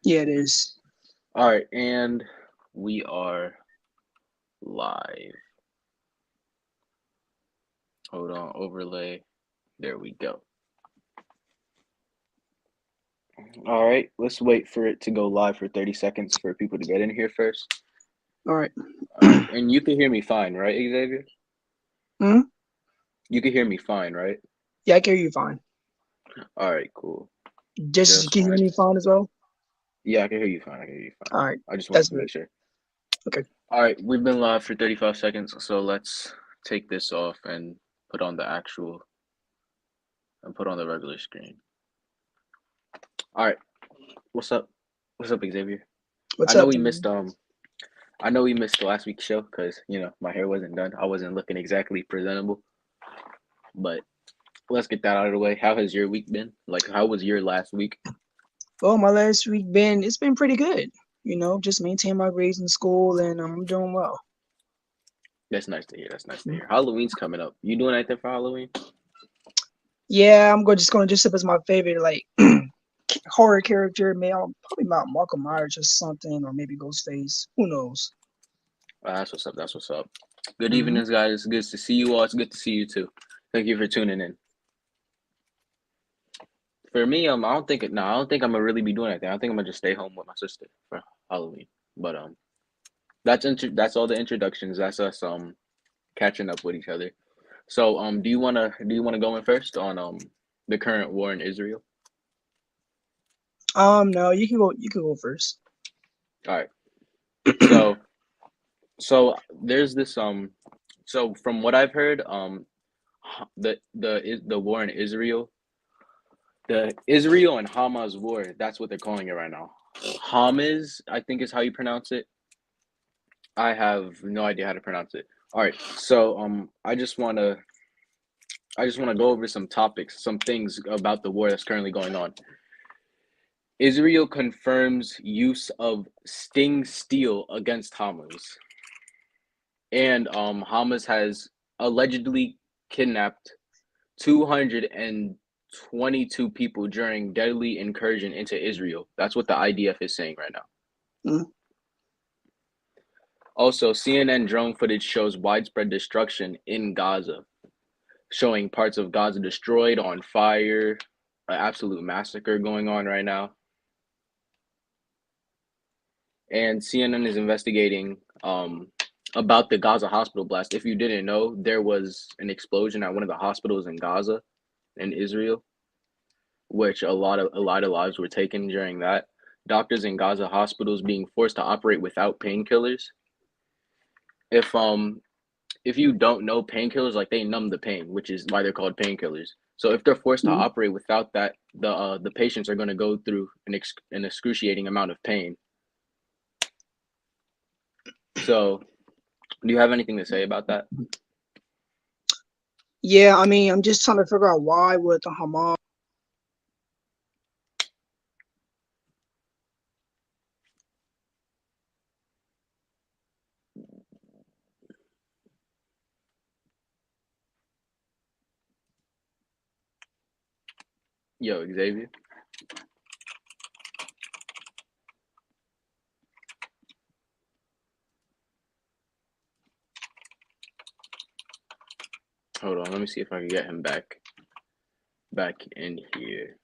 Yeah, it is. All right, and we are live. Hold on, overlay. There we go. All right, let's wait for it to go live for 30 seconds for people to get in here first. All right. All right, and you can hear me fine, right, Xavier? Hmm? You can hear me fine, right? Yeah, I can hear you fine. All right, cool. Just Just can you hear wanted me to. fine as well? Yeah, I can hear you fine. I can hear you fine. All right. I just wanted That's to good. make sure. Okay. All right, we've been live for 35 seconds, so let's take this off and put on the actual and put on the regular screen. All right, what's up? What's up, Xavier? I What's know up, we Tom? missed I know we missed last week's show because my hair wasn't done. I wasn't looking exactly presentable. But let's get that out of the way. How has your week been? Like, how was your last week? Well, my last week it's been pretty good. Just maintain my grades in school and I'm doing well. That's nice to hear. That's nice to hear. Halloween's coming up. You doing anything for Halloween? Yeah, I'm just gonna dress up as my favorite like horror character. Maybe I'll probably not Michael Myers or something, or maybe Ghostface. Who knows? That's what's up. That's what's up. Good Hmm. evening, guys. It's good to see you all. It's good to see you too. Thank you for tuning in. For me, I don't think no, I don't think I'm gonna really be doing anything. I think I'm gonna just stay home with my sister for Halloween. But that's all the introductions. That's us catching up with each other. So do you wanna go in first on the current war in Israel? No, you can go. You can go first. All right. So so there's this so from what I've heard the war in Israel, the Israel and Hamas war, that's what they're calling it right now. Hamas, I think is how you pronounce it. I have no idea how to pronounce it. All right. So I just want to go over some topics, some things about the war that's currently going on. Israel confirms use of Sting steel against Hamas, and Hamas has allegedly kidnapped 222 people during deadly incursion into Israel. That's what the IDF is saying right now. Mm. Also, CNN drone footage shows widespread destruction in Gaza, showing parts of Gaza destroyed, on fire, an absolute massacre going on right now. And CNN is investigating about the Gaza hospital blast. If you didn't know, there was an explosion at one of the hospitals in Gaza in Israel, which a lot of lives were taken during that. Doctors in Gaza hospitals being forced to operate without painkillers. If if you don't know, painkillers, like, they numb the pain, which is why they're called painkillers. So if they're forced to Mm. operate without that, the patients are going to go through an excruciating amount of pain. So, do you have anything to say about that? Yeah, I mean, I'm just trying to figure out why would the Hamas. Yo, Xavier. Hold on, let me see if I can get him back in here.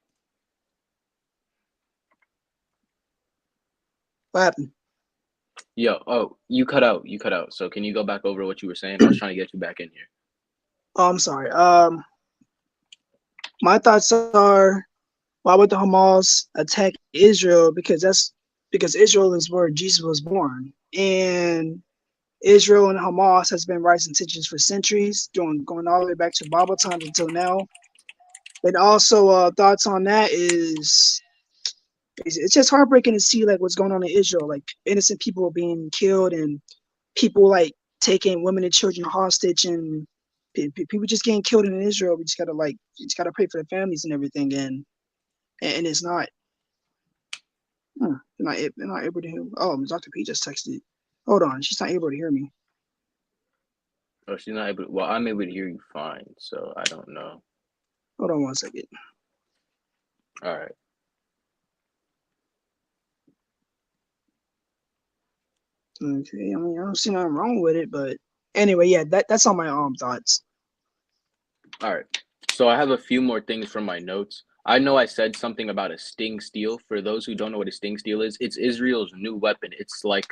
What happened? Yo, oh, you cut out. You cut out. So can you go back over what you were saying? I was trying to get you back in here. Oh, I'm sorry. My thoughts are, why would the Hamas attack Israel? Because Israel is where Jesus was born, and Israel and Hamas has been rising tensions for centuries, going all the way back to Bible times until now. And also, thoughts on that is it's just heartbreaking to see like what's going on in Israel, like innocent people being killed and people like taking women and children hostage and people just getting killed in Israel. We just gotta pray for the families and everything, and it's not. They're not able to hear. Oh, Dr. P just texted. Hold on, she's not able to hear me. Oh, she's not able to, well, I'm able to hear you fine, so I don't know. Hold on one second. All right. Okay, I mean, I don't see nothing wrong with it, but anyway, yeah, that's all my thoughts. All right. So I have a few more things from my notes. I know I said something about a sting steel. For those who don't know what a sting steel is, it's Israel's new weapon. It's like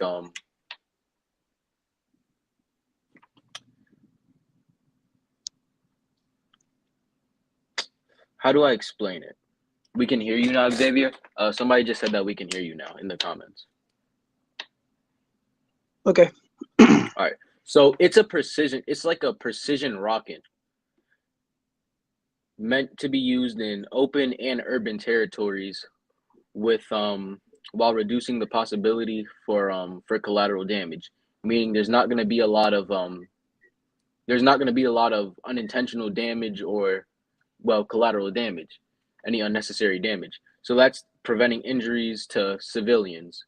how do I explain it? We can hear you now, Xavier. Somebody just said that we can hear you now in the comments. Okay. All right. So it's like a precision rocket meant to be used in open and urban territories with while reducing the possibility for collateral damage. Meaning there's not going to be a lot of unintentional damage or collateral damage, any unnecessary damage. So that's preventing injuries to civilians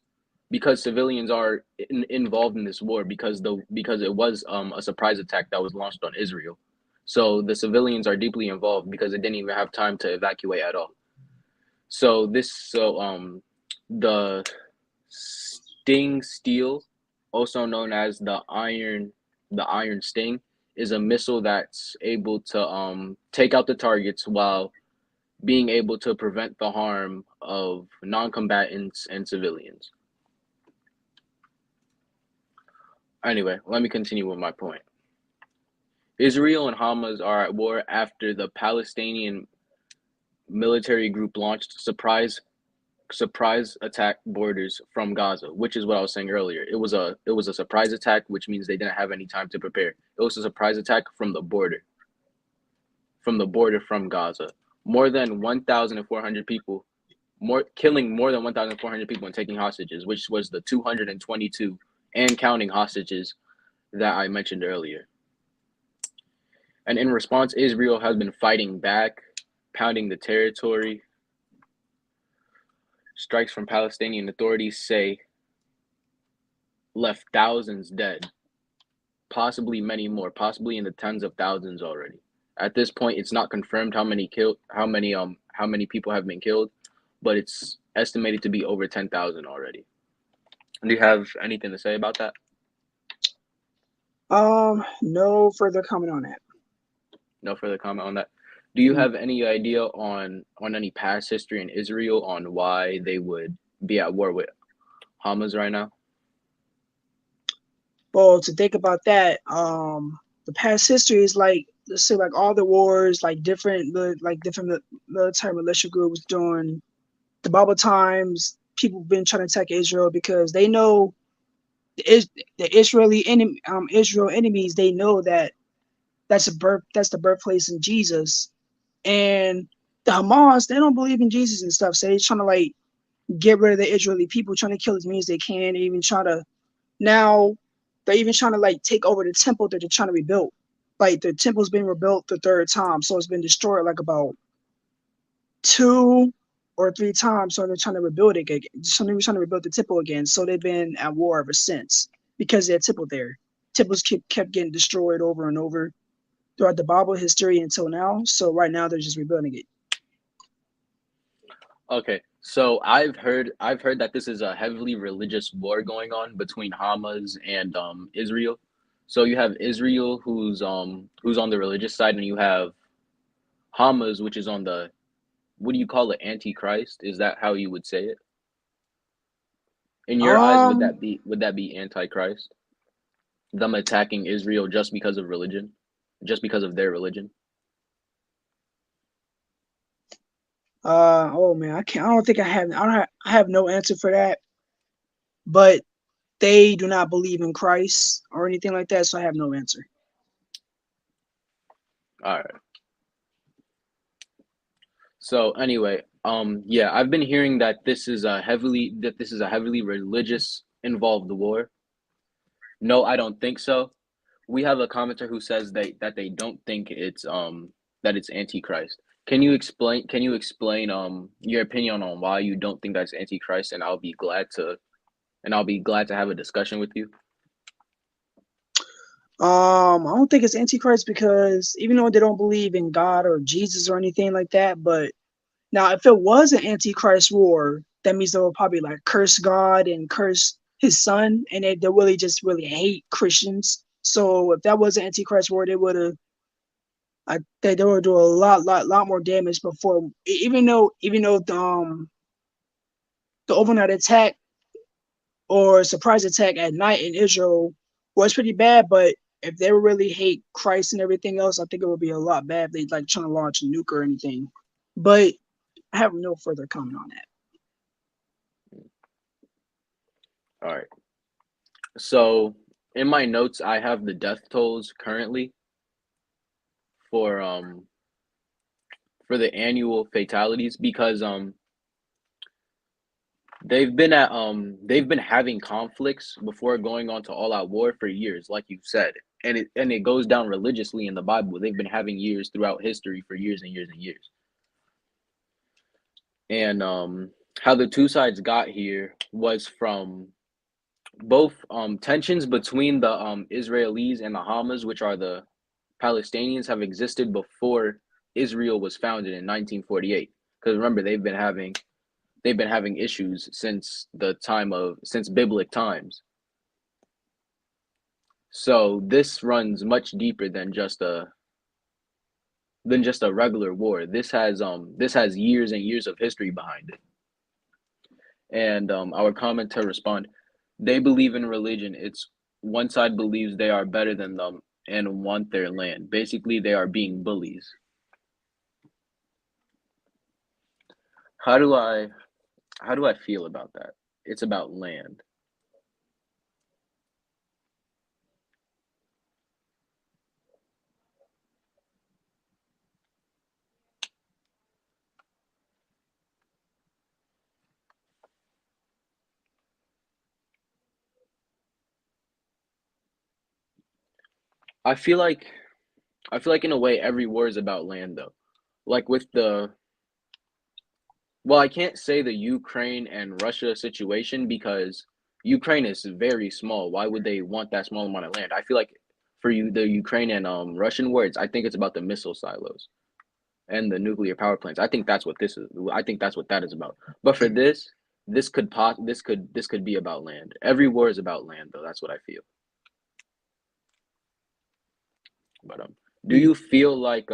because civilians are involved in this war because it was a surprise attack that was launched on Israel. So the civilians are deeply involved because they didn't even have time to evacuate at all. The Sting Steel, also known as the Iron Sting, is a missile that's able to take out the targets while being able to prevent the harm of non-combatants and civilians. Anyway, let me continue with my point. Israel and Hamas are at war after the Palestinian military group launched surprise attack borders from Gaza, which is what I was saying earlier. It was a surprise attack, which means they didn't have any time to prepare. It was a surprise attack from the border from Gaza. More than 1,400 people, killing more than 1,400 people and taking hostages, which was the 222 and counting hostages that I mentioned earlier. And in response, Israel has been fighting back, pounding the territory. Strikes from Palestinian authorities say left thousands dead, possibly many more, possibly in the tens of thousands already. At this point, it's not confirmed how many people have been killed, but it's estimated to be over 10,000 already. Do you have anything to say about that? No further comment on that. No further comment on that. Do you have any idea on any past history in Israel on why they would be at war with Hamas right now? Well, to think about that, the past history is like, let's say, like all the wars, like different military militia groups during the Bible times. People have been trying to attack Israel because they know the Israel enemies. They know that that's the birthplace in Jesus, and the Hamas, they don't believe in Jesus and stuff. So they're trying to like get rid of the Israeli people, trying to kill as many as they can. They even try to now. They're even trying to like take over the temple that they're trying to rebuild. Like the temple's been rebuilt the third time, so it's been destroyed like about 2 or 3 times. So they're trying to rebuild it again. So they're trying to rebuild the temple again. So they've been at war ever since because their temple there. Temples kept getting destroyed over and over throughout the Bible history until now. So right now they're just rebuilding it. Okay, so I've heard that this is a heavily religious war going on between Hamas and Israel. So you have Israel who's on the religious side, and you have Hamas, which is on the, what do you call it, Antichrist? Is that how you would say it? In your eyes, would that be Antichrist? Them attacking Israel just because of religion, just because of their religion? Oh man, I can't. I don't think I have. I have no answer for that. But they do not believe in Christ or anything like that, so I have no answer. All right. So anyway, yeah, I've been hearing that this is a heavily religious involved war. No, I don't think so. We have a commenter who says that they don't think it's that it's Antichrist. Can you explain your opinion on why you don't think that's Antichrist, and I'll be glad to have a discussion with you. I don't think it's Antichrist because even though they don't believe in God or Jesus or anything like that, but now if it was an Antichrist war, that means they will probably like curse God and curse his son, and they really just really hate Christians. So if that was an Antichrist war, they would have. I think they would do a lot more damage before. Even though the overnight attack or surprise attack at night in Israel was pretty bad, but if they really hate Christ and everything else, I think it would be a lot bad if they like trying to launch a nuke or anything. But I have no further comment on that. All right. So in my notes, I have the death tolls currently for the annual fatalities because they've been having conflicts before going on to all out war for years, like you said, and it goes down religiously in the Bible. They've been having years throughout history for years and years and years. And how the two sides got here was from both tensions between the Israelis and the Hamas, which are the Palestinians, have existed before Israel was founded in 1948. Because remember, they've been having issues since biblic times. So this runs much deeper than just a regular war. This has years and years of history behind it. And our comment to respond, they believe in religion. It's one side believes they are better than them and want their land. Basically, they are being bullies. How do I feel about that? It's about land. I feel like in a way every war is about land though. Like with I can't say the Ukraine and Russia situation because Ukraine is very small. Why would they want that small amount of land? I feel like for the Ukraine and Russian wars, I think it's about the missile silos and the nuclear power plants. I think that's what this is. I think that's what that is about. But for this could be about land. Every war is about land though. That's what I feel. But do you feel like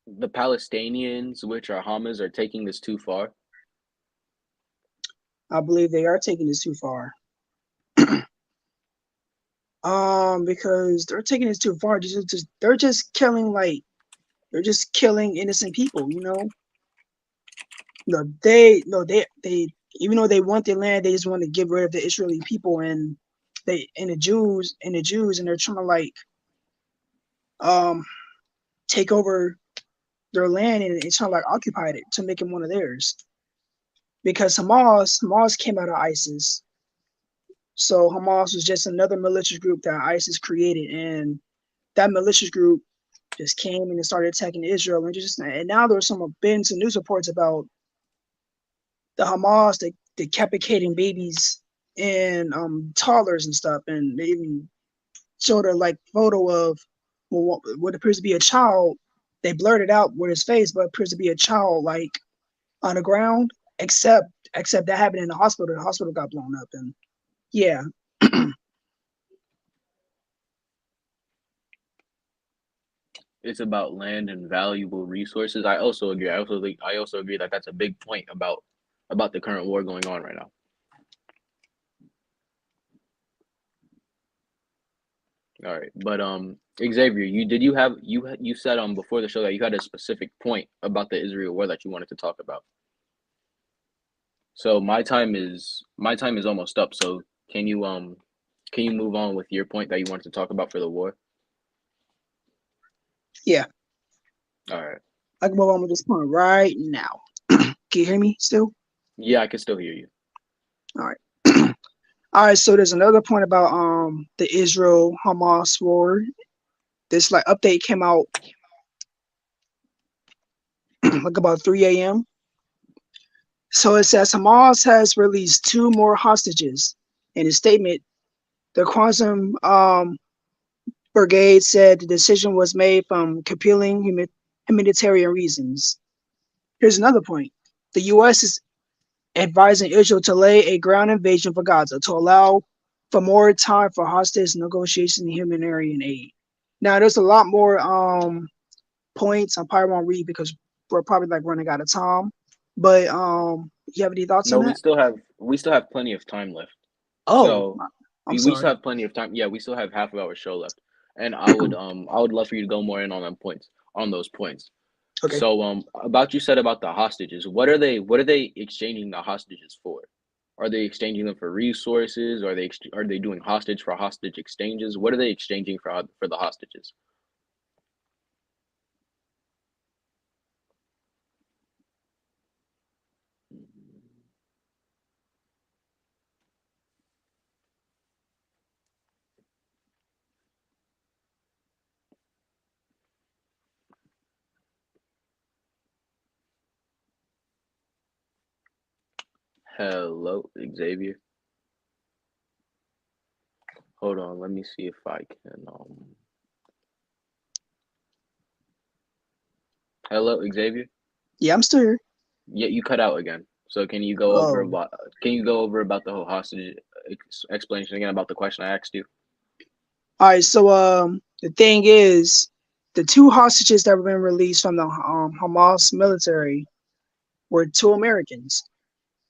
the Palestinians, which are Hamas, are taking this too far? I believe they are taking this too far. Because they're taking this too far. They're just killing innocent people. They even though they want their land, they just want to get rid of the Israeli people and the Jews, and they're trying to take over their land and trying to occupy it to make it one of theirs. Because Hamas came out of ISIS. So Hamas was just another malicious group that ISIS created, and that malicious group just came and started attacking Israel, and now there's been some news reports about the Hamas decapitating babies and toddlers and stuff, and they even showed a photo of what appears to be a child. They blurred it out with his face, but it appears to be a child on the ground. Except that happened in the hospital. The hospital got blown up, and yeah. It's about land and valuable resources. I also agree. I also agree that that's a big point about the current war going on right now. All right, but Xavier, you said before the show that you had a specific point about the Israel war that you wanted to talk about. So my time is almost up. So can you move on with your point that you wanted to talk about for the war? Yeah. All right. I can move on with this point right now. Can you hear me still? Yeah, I can still hear you. All right. All right. So there's another point about the Israel Hamas war. This update came out about 3 a.m. So it says Hamas has released 2 more hostages. In a statement, the Quantum Brigade said the decision was made from compelling humanitarian reasons. Here's another point. The U.S. advising Israel to lay a ground invasion for Gaza to allow for more time for hostage negotiations and humanitarian aid. Now, there's a lot more points I probably won't read because we're probably like running out of time. But you have any thoughts on No, that? we still have plenty of time left. Oh, So I'm we sorry. still have plenty of time. Yeah, we still have half of our show left. And I would love for you to go more in on them points on those points. Okay. So about you said about the hostages. What are they exchanging the hostages for? Are they exchanging them for resources? Are they doing hostage for hostage exchanges? What are they exchanging for the hostages? Hello, Xavier. Hold on, let me see if I can hello, Xavier. Yeah, I'm still here. Yeah, you cut out again. So Oh, can you go over about the whole hostage explanation again about the question I asked you? all right. So the thing is, the two hostages that were being released from the Hamas military were two Americans.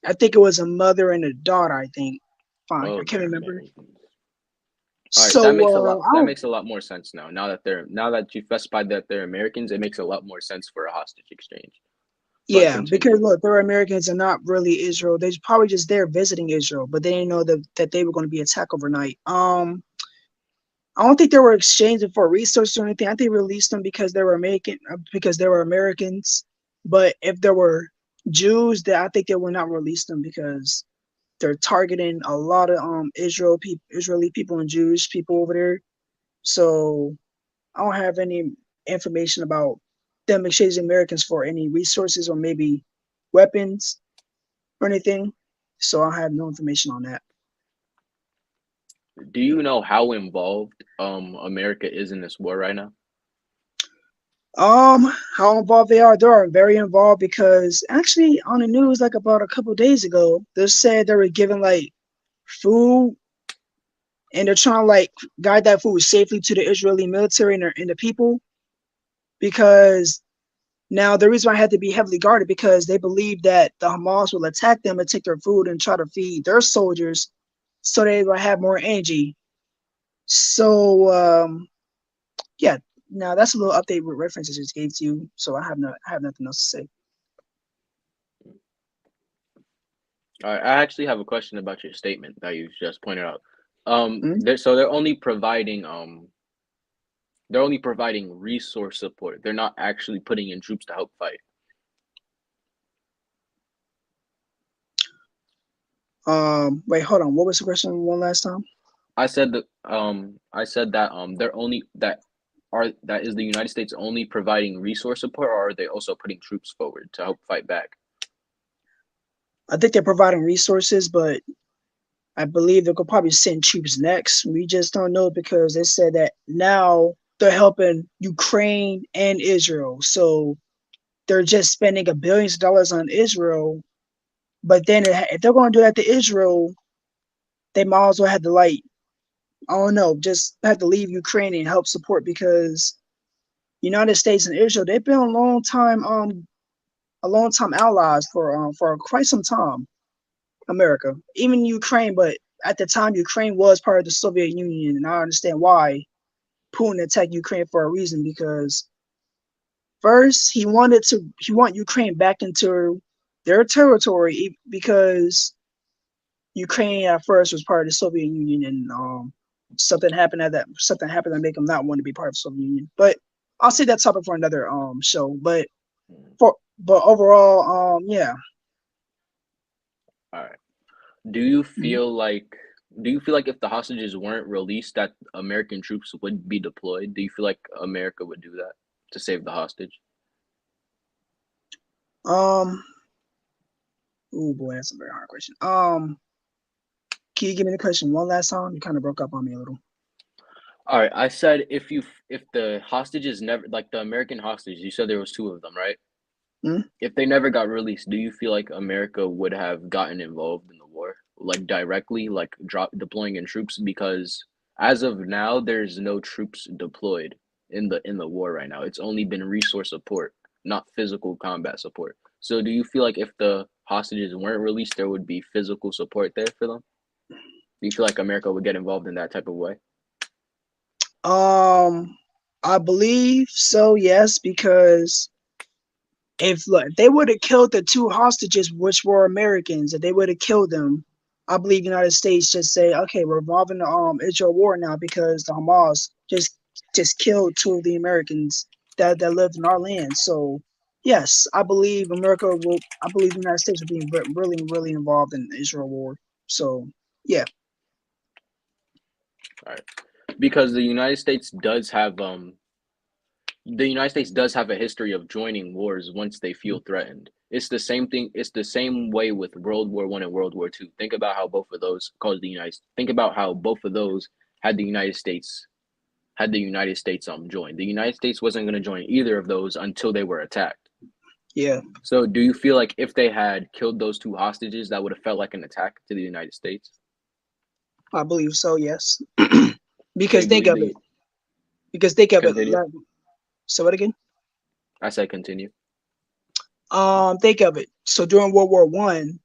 I think it was a mother and a daughter. I think. Fine, Oh, I can't they're remember. Americans. All right, So I that don't. makes a lot more sense now. Now that you specified that they're Americans, it makes a lot more sense for a hostage exchange. But Yeah, because continue. look, they're Americans and not really Israel. They're probably just there visiting Israel, but they didn't know that they were going to be attacked overnight. I don't think they were exchanging for resources or anything. I think they released them because they were Americans. But if there were Jews, that I think they will not release them because they're targeting a lot of Israeli people and Jewish people over there. So I don't have any information about them exchanging Americans for any resources or maybe weapons or anything. So I have no information on that. Do you know how involved America is in this war right now? How involved they are? They are very involved because actually on the news, like about a couple days ago, they said they were giving like food and they're trying to like guide that food safely to the Israeli military and the people because now the reason why I had to be heavily guarded because they believe that the Hamas will attack them and take their food and try to feed their soldiers so they will have more energy. So yeah, now that's a little update with references I just gave to you. So I have nothing else to say. All right, I actually have a question about your statement that you just pointed out. Mm-hmm. They're only providing resource support. They're not actually putting in troops to help fight. Wait, hold on. What was the question one last time? I said that they're only that is the United States only providing resource support, or are they also putting troops forward to help fight back? I think they're providing resources, but I believe they could probably send troops next. We just don't know because they said that now they're helping Ukraine and Israel. So they're just spending a billions of dollars on Israel. But then if they're going to do that to Israel, they might as well have to like, I don't know, just have to leave Ukraine and help support because United States and Israel, they've been a long time allies for quite some time. America, even Ukraine, but at the time Ukraine was part of the Soviet Union, and I understand why Putin attacked Ukraine for a reason because first he want Ukraine back into their territory because Ukraine at first was part of the Soviet Union and something happened that make them not want to be part of the Soviet Union. But I'll say that topic for another show. But overall yeah. All right. Do you Mhm. feel like if the hostages weren't released, that American troops would be deployed? Do you feel like America would do that to save the hostage? Um oh boy, that's a very hard question. Can you give me the question one last time? You kind of broke up on me a little. All right, I said if the hostages never like the American hostages, you said there was two of them, right? Hmm? If they never got released, do you feel like America would have gotten involved in the war, like directly, like deploying in troops? Because as of now, there's no troops deployed in the war right now. It's only been resource support, not physical combat support. So, do you feel like if the hostages weren't released, there would be physical support there for them? Do you feel like America would get involved in that type of way? I believe so, yes, because if look, if they would have killed the two hostages, which were Americans, if they would have killed them, I believe the United States just say, okay, we're involving the Israel war now because the Hamas just killed two of the Americans that lived in our land. So yes, I believe America will. I believe the United States will be really involved in the Israel war. So yeah, All right, because the United States does have a history of joining wars once they feel threatened. It's the same thing. It's the same way with World War I and World War II. Think about how both of those caused the United. Think about how both of those had the United States join. The United States wasn't going to join either of those until they were attacked. yeah, So, do you feel like if they had killed those two hostages, that would have felt like an attack to the United States? I believe so. Yes, They because think agreed. of it. They Because think of it. continue. So what again? I said continue. Think of it. So during World War One,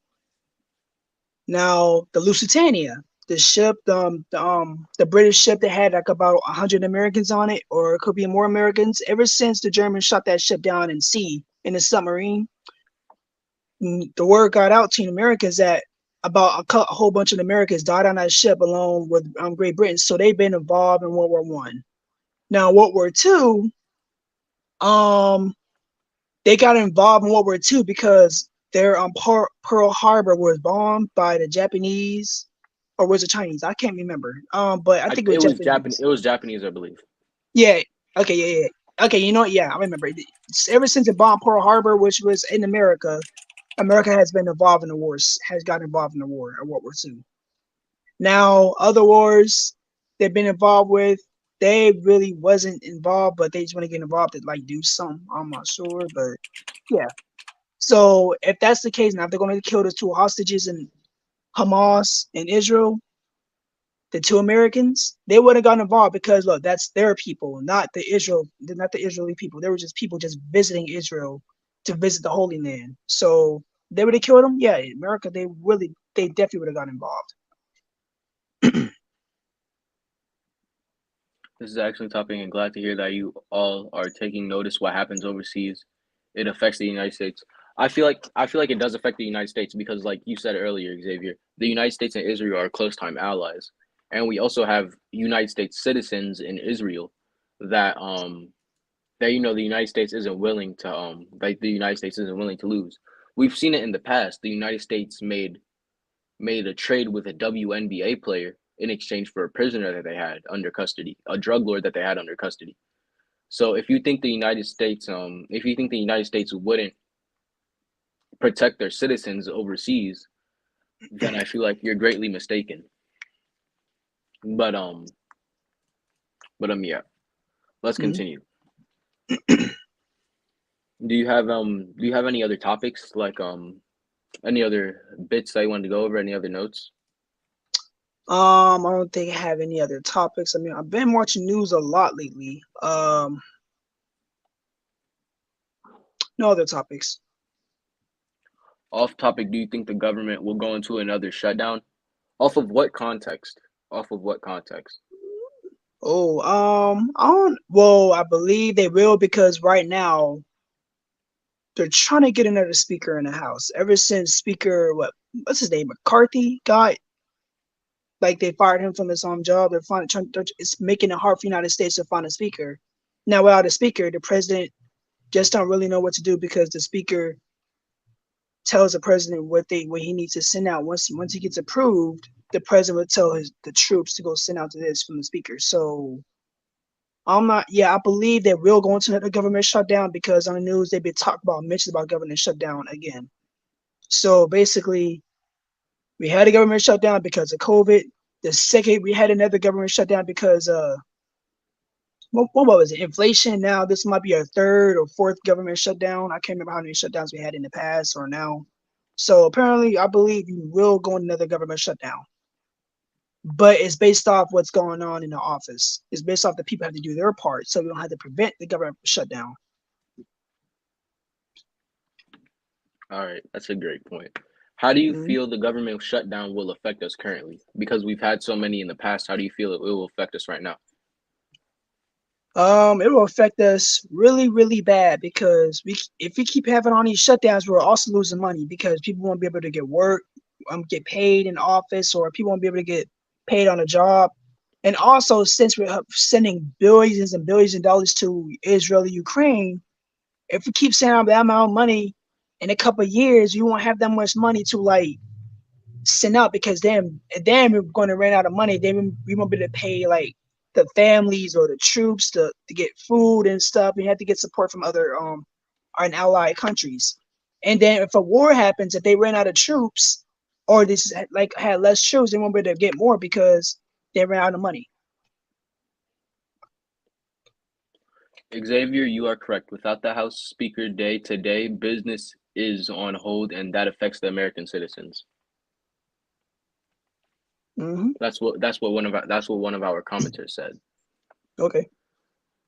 now the Lusitania, the ship, the British ship that had like about 100 Americans on it, or it could be more Americans. Ever since the Germans shot that ship down in sea in a submarine, the word got out to the Americans that about a whole bunch of Americans died on that ship along with Great Britain. So they've been involved in World War One. Now World War Two, um, they got involved in World War II because their Pearl Harbor was bombed by the Japanese, or was it Chinese? I can't remember. But I think it was It was Japanese. Japanese. It was Japanese, I believe. Yeah. Okay. Yeah. Okay. You know what? Yeah, I remember. Ever since the bomb Pearl Harbor, which was in America, America has been involved in the wars. Has got involved in the war, or World War II. Now, other wars they've been involved with, they really wasn't involved, but they just want to get involved to like do something. I'm not sure, but yeah. So if that's the case, now if they're going to kill the two hostages in Hamas and Israel, the two Americans, they would have gotten involved because look, that's their people, not the Israeli people. They were just people just visiting Israel to visit the Holy Land. So they would have killed them. Yeah, America, they definitely would have gotten involved. This is actually topic and glad to hear that you all are taking notice what happens overseas. It affects the United States. I feel like it does affect the United States because like you said earlier, Xavier, the United States and Israel are close time allies. And we also have United States citizens in Israel that the United States isn't willing to the United States isn't willing to lose. We've seen it in the past. The United States made a trade with a WNBA player in exchange for a prisoner that they had under custody, a drug lord that they had under custody. So if you think the United States wouldn't protect their citizens overseas, then I feel like you're greatly mistaken. But yeah. Let's Mhm. continue. Do you have any other topics like any other bits that you wanted to go over? Any other notes? I don't think I have any other topics. I mean, I've been watching news a lot lately. No other topics. Off topic, do you think the government will go into another shutdown? Off of what context? Off of what context? Oh, I don't. Well, I believe they will because right now they're trying to get another speaker in the House. Ever since Speaker, what's his name, McCarthy got, like they fired him from his job. It's making it hard for the United States to find a speaker. Now, without a speaker, the president just don't really know what to do because the speaker tells the president what he needs to send out. Once he gets approved, the president would tell the troops to go send out to this from the speaker. So I'm not. Yeah, I believe they will go into another government shutdown because on the news they've been mentioned about government shutdown again. So basically, we had a government shutdown because of COVID. The second we had another government shutdown because what was it? Inflation. Now this might be a third or fourth government shutdown. I can't remember how many shutdowns we had in the past or now. So apparently, I believe we will go into another government shutdown. But it's based off what's going on in the office. It's based off the people have to do their part, so we don't have to prevent the government shutdown. All right, that's a great point. How do you Mhm. feel the government shutdown will affect us currently? Because we've had so many in the past, how do you feel it will affect us right now? It will affect us really, really bad because if we keep having all these shutdowns, we're also losing money because people won't be able to get work, get paid in office, or people won't be able to get paid on a job. And also, since we're sending billions and billions of dollars to Israel and Ukraine, if we keep sending that amount of money in a couple of years, you won't have that much money to like send out because then we're going to run out of money. Then we won't be able to pay like the families or the troops to get food and stuff. We have to get support from other our allied countries. And then if a war happens, if they ran out of troops or this like had less troops, they won't be able to get more because they ran out of money. Xavier, you are correct. Without the House Speaker day today, business is on hold, and that affects the American citizens. Mm-hmm. That's what one of our commenters said. Okay.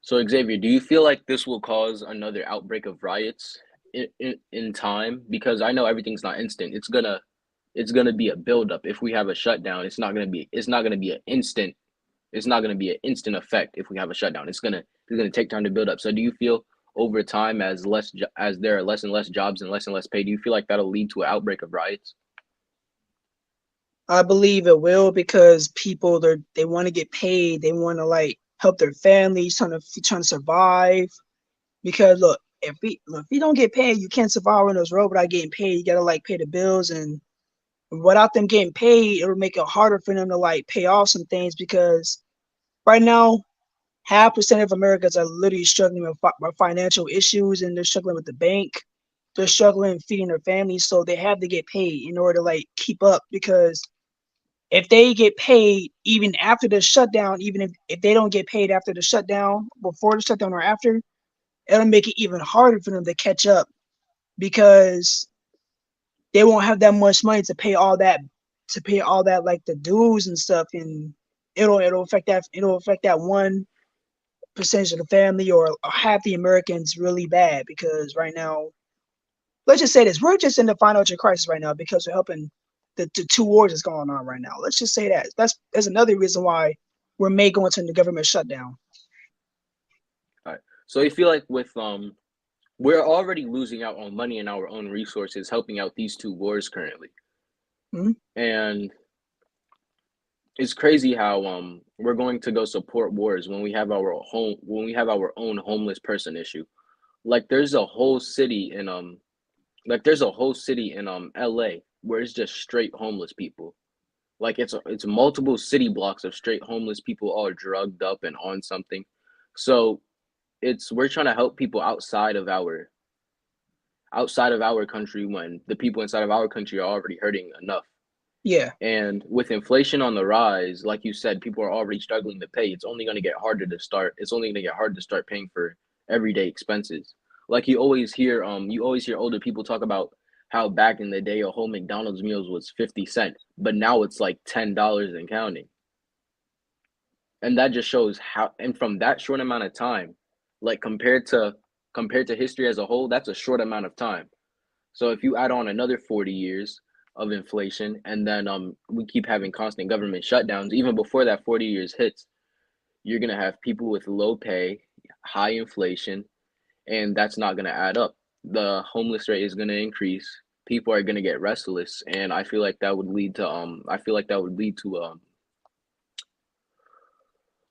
So Xavier, do you feel like this will cause another outbreak of riots in time? Because I know everything's not instant. It's gonna be a buildup. If we have a shutdown, it's not gonna be an instant. It's not gonna be an instant effect if we have a shutdown. It's gonna take time to build up. So do you feel over time as there are less and less jobs and less pay, do you feel like that'll lead to an outbreak of riots? I believe it will because people they want to get paid. They want to like help their families trying to survive. Because look, if we don't get paid, you can't survive on those road without getting paid. You gotta like pay the bills, and without them getting paid, it'll make it harder for them to like pay off some things. Because right now, half percent of Americans are literally struggling with financial issues, and they're struggling with the bank. They're struggling feeding their families, so they have to get paid in order to like keep up. Because if they get paid even after the shutdown, even if they don't get paid after the shutdown, before the shutdown or after, it'll make it even harder for them to catch up because they won't have that much money to pay all that like the dues and stuff, and it'll affect that one percentage of the family or half the Americans really bad because right now, let's just say this, we're just in the financial crisis right now because we're helping the two wars that's going on right now. Let's just say that that's another reason why we may go into the government shutdown. All right. So you feel like with we're already losing out on money and our own resources helping out these two wars currently. Mhm. And it's crazy how we're going to go support wars when we have our own homeless person issue. Like there's a whole city in LA where it's just straight homeless people. Like it's multiple city blocks of straight homeless people all drugged up and on something. So it's we're trying to help people outside of our country when the people inside of our country are already hurting enough. Yeah, And with inflation on the rise, like you said, people are already struggling to pay. It's only going to get harder to start paying for everyday expenses. Like you always hear older people talk about how back in the day a whole McDonald's meals was 50 cents, but now it's like $10 and counting. And that just shows how, and from that short amount of time, like compared to history as a whole, that's a short amount of time. So if you add on another 40 years of inflation and then we keep having constant government shutdowns even before that 40 years hits, you're going to have people with low pay, high inflation, and that's not going to add up. The homeless rate is going to increase. People are going to get restless, and I feel like that would lead to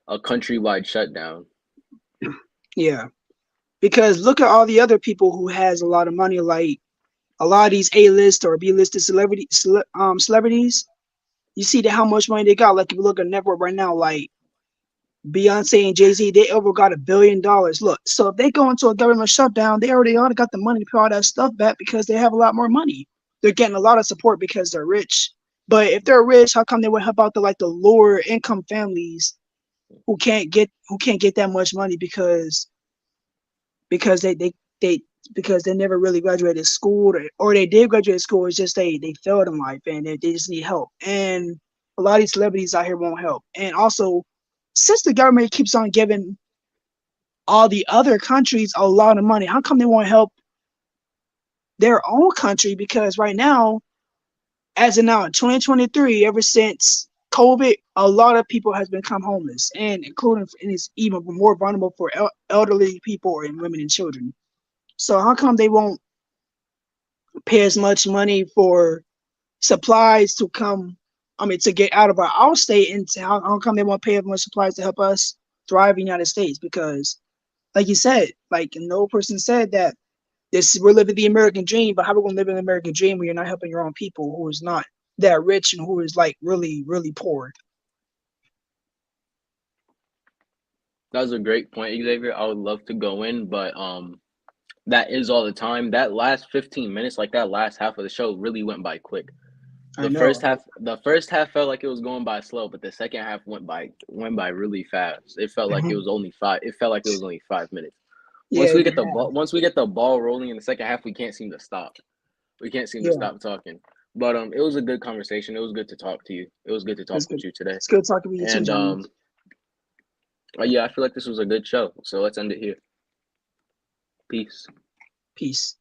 a countrywide shutdown. yeah. Because look at all the other people who has a lot of money, like a lot of these A-list or B-listed celebrities. You see how much money they got. Like if you look at network right now, like Beyonce and Jay-Z, they over got $1 billion. Look, so if they go into a government shutdown, they already got the money to pay all that stuff back because they have a lot more money. They're getting a lot of support because they're rich. But if they're rich, how come they would help out the lower income families who can't get that much money because they because they never really graduated school, or they did graduate school. It's just they failed in life and they just need help. And a lot of these celebrities out here won't help. And also, since the government keeps on giving all the other countries a lot of money, how come they won't help their own country? Because right now, as of now in 2023, ever since COVID, a lot of people has become homeless, and it's even more vulnerable for elderly people and women and children. So how come they won't pay as much money for supplies to come? I mean, to get out of our state, and how come they won't pay as much supplies to help us thrive in the United States? Because, like you said, like no person said that we're living the American dream, but how are we gonna live in the American dream when you're not helping your own people who is not that rich and who is like really, really poor? That was a great point, Xavier. I would love to go in, but that is all the time. That last 15 minutes, like that last half of the show, really went by quick. I know. The first half felt like it was going by slow, but the second half went by really fast. It felt like it was only five. It felt like it was only 5 minutes. Yeah, Once we get the ball rolling in the second half, we can't seem to stop. We can't seem to yeah. stop talking. But it was a good conversation. It was good to talk to you. It was good to talk It's good. with you today. It's good talking with you too, And John. yeah, I feel like this was a good show. So let's end it here. Peace. Peace.